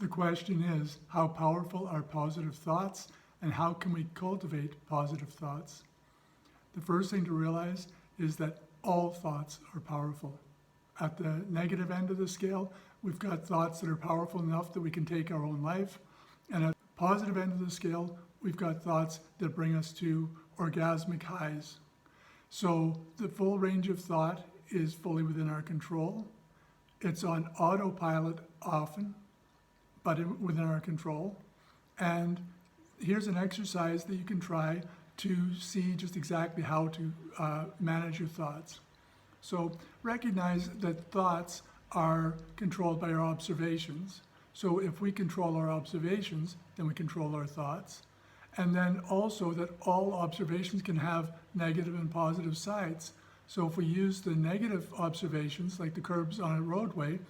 The question is, how powerful are positive thoughts and how can we cultivate positive thoughts? The first thing to realize is that all thoughts are powerful. At the negative end of the scale, we've got thoughts that are powerful enough that we can take our own life. And at the positive end of the scale, we've got thoughts that bring us to orgasmic highs. So the full range of thought is fully within our control. It's on autopilot often, but within our control. And here's an exercise that you can try to see just exactly how to manage your thoughts. So recognize that thoughts are controlled by our observations. So if we control our observations, then we control our thoughts. And then also that all observations can have negative and positive sides. So if we use the negative observations, like the curbs on a roadway,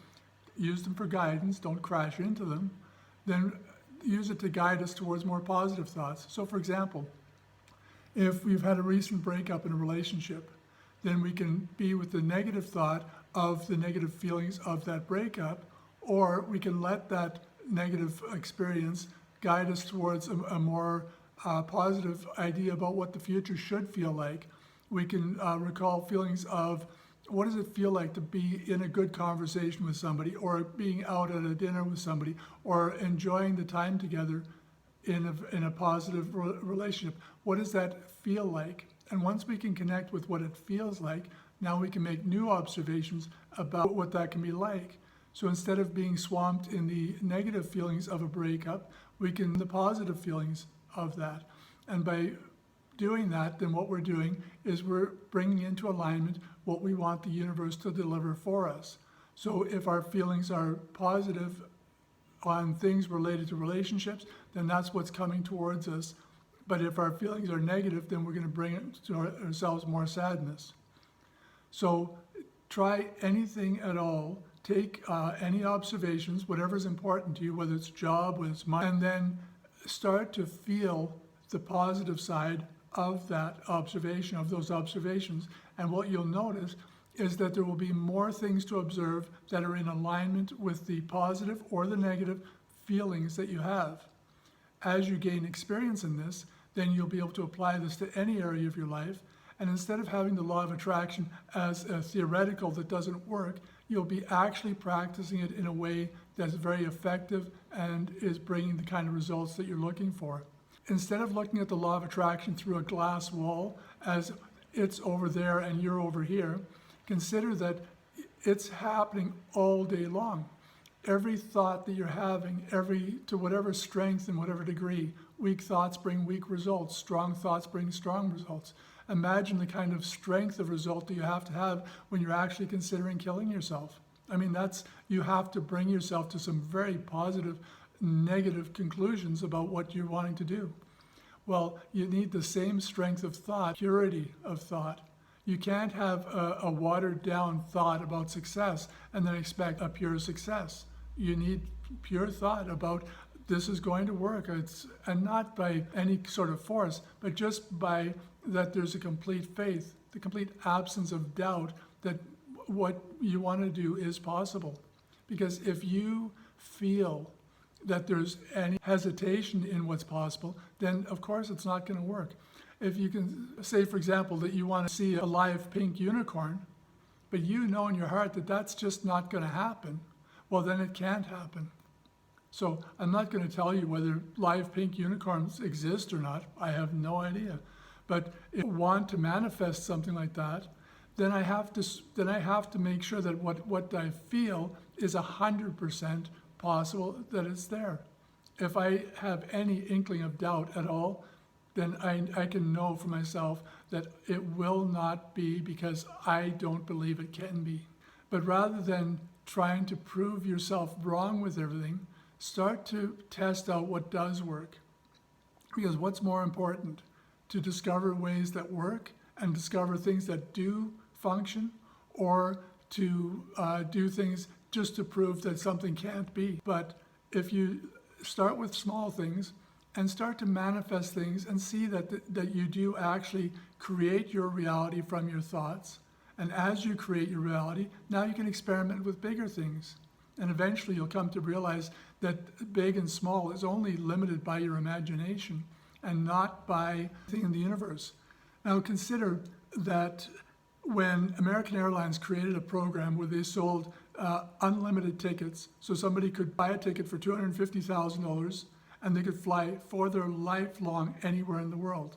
use them for guidance, don't crash into them, then use it to guide us towards more positive thoughts. So for example, if we've had a recent breakup in a relationship, then we can be with the negative thought of the negative feelings of that breakup, or we can let that negative experience guide us towards a more positive idea about what the future should feel like. We can recall feelings of what does it feel like to be in a good conversation with somebody, or being out at a dinner with somebody, or enjoying the time together in a positive relationship. What does that feel like? And once we can connect with what it feels like, now we can make new observations about what that can be like. So instead of being swamped in the negative feelings of a breakup, we can the positive feelings of that. And by doing that, then what we're doing is we're bringing into alignment what we want the universe to deliver for us. So if our feelings are positive on things related to relationships, then that's what's coming towards us. But if our feelings are negative, then we're going to bring it to ourselves more sadness. So try anything at all. Take any observations, whatever's important to you, whether it's job, whether it's money, and then start to feel the positive side of that observation, of those observations. And what you'll notice is that there will be more things to observe that are in alignment with the positive or the negative feelings that you have. As you gain experience in this, then you'll be able to apply this to any area of your life. And instead of having the law of attraction as a theoretical that doesn't work, you'll be actually practicing it in a way that's very effective and is bringing the kind of results that you're looking for. Instead of looking at the law of attraction through a glass wall as it's over there and you're over here, consider that it's happening all day long. Every thought that you're having, to whatever strength and whatever degree, weak thoughts bring weak results, strong thoughts bring strong results. Imagine the kind of strength of result that you have when you're actually considering killing yourself. I mean, you have to bring yourself to some very positive, negative conclusions about what you're wanting to do. Well, you need the same strength of thought, purity of thought. You can't have a watered down thought about success and then expect a pure success. You need pure thought about this is going to work. And not by any sort of force, but just by that there's a complete faith, the complete absence of doubt that what you want to do is possible. Because if you feel that there's any hesitation in what's possible, then of course it's not going to work. If you can say, for example, that you want to see a live pink unicorn, but you know in your heart that that's just not going to happen, well, then it can't happen. So I'm not going to tell you whether live pink unicorns exist or not. I have no idea. But if I want to manifest something like that, then I have to make sure that what I feel is 100% possible, that it's there. If I have any inkling of doubt at all, then I can know for myself that it will not be because I don't believe it can be. But rather than trying to prove yourself wrong with everything, start to test out what does work. Because what's more important? To discover ways that work and discover things that do function, or to do things just to prove that something can't be. But if you start with small things and start to manifest things and see that you do actually create your reality from your thoughts, and as you create your reality, now you can experiment with bigger things. And eventually you'll come to realize that big and small is only limited by your imagination and not by anything in the universe. Now consider that when American Airlines created a program where they sold unlimited tickets, so somebody could buy a ticket for $250,000 and they could fly for their lifelong anywhere in the world.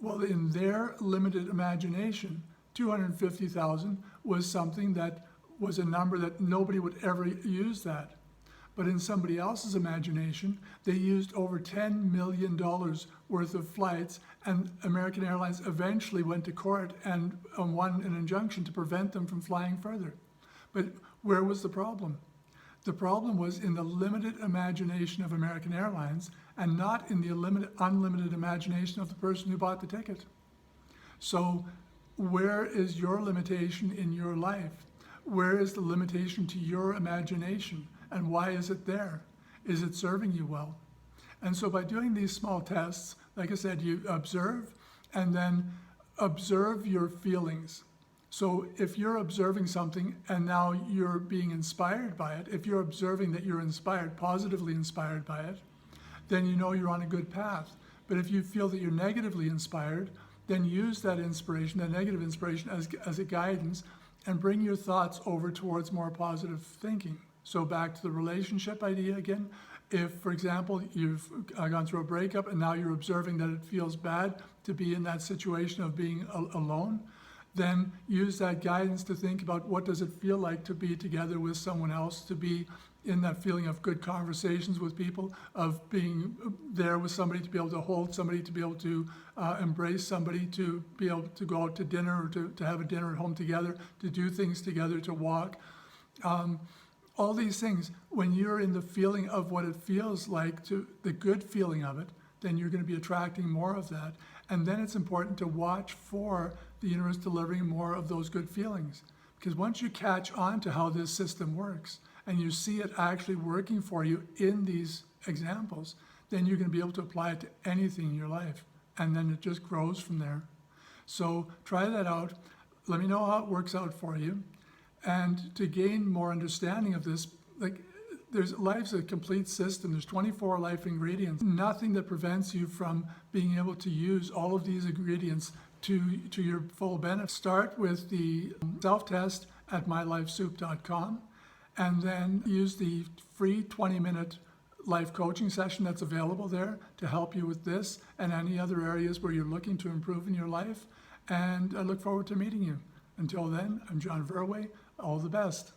Well, in their limited imagination, 250,000 was something that was a number that nobody would ever use that. But in somebody else's imagination, they used over $10 million worth of flights, and American Airlines eventually went to court and won an injunction to prevent them from flying further. But where was the problem? The problem was in the limited imagination of American Airlines and not in the unlimited imagination of the person who bought the ticket. So where is your limitation in your life? Where is the limitation to your imagination? And why is it there? Is it serving you well? And so by doing these small tests, like I said, you observe and then observe your feelings. So if you're observing something and now you're being inspired by it, if you're observing that you're inspired, positively inspired by it, then you know you're on a good path. But if you feel that you're negatively inspired, then use that inspiration, that negative inspiration as a guidance, and bring your thoughts over towards more positive thinking. So back to the relationship idea again. If, for example, you've gone through a breakup and now you're observing that it feels bad to be in that situation of being alone, then use that guidance to think about what does it feel like to be together with someone else, to be in that feeling of good conversations with people, of being there with somebody, to be able to hold somebody, to be able to embrace somebody, to be able to go out to dinner or to have a dinner at home together, to do things together, to walk. All these things, when you're in the feeling of what it feels like, to the good feeling of it, then you're going to be attracting more of that. And then it's important to watch for the universe delivering more of those good feelings. Because once you catch on to how this system works and you see it actually working for you in these examples, then you're going to be able to apply it to anything in your life. And then it just grows from there. So try that out. Let me know how it works out for you. And to gain more understanding of this, life's a complete system. There's 24 life ingredients. Nothing that prevents you from being able to use all of these ingredients to your full benefit. Start with the self-test at mylifesoup.com and then use the free 20-minute life coaching session that's available there to help you with this and any other areas where you're looking to improve in your life. And I look forward to meeting you. Until then, I'm John Verway. All the best.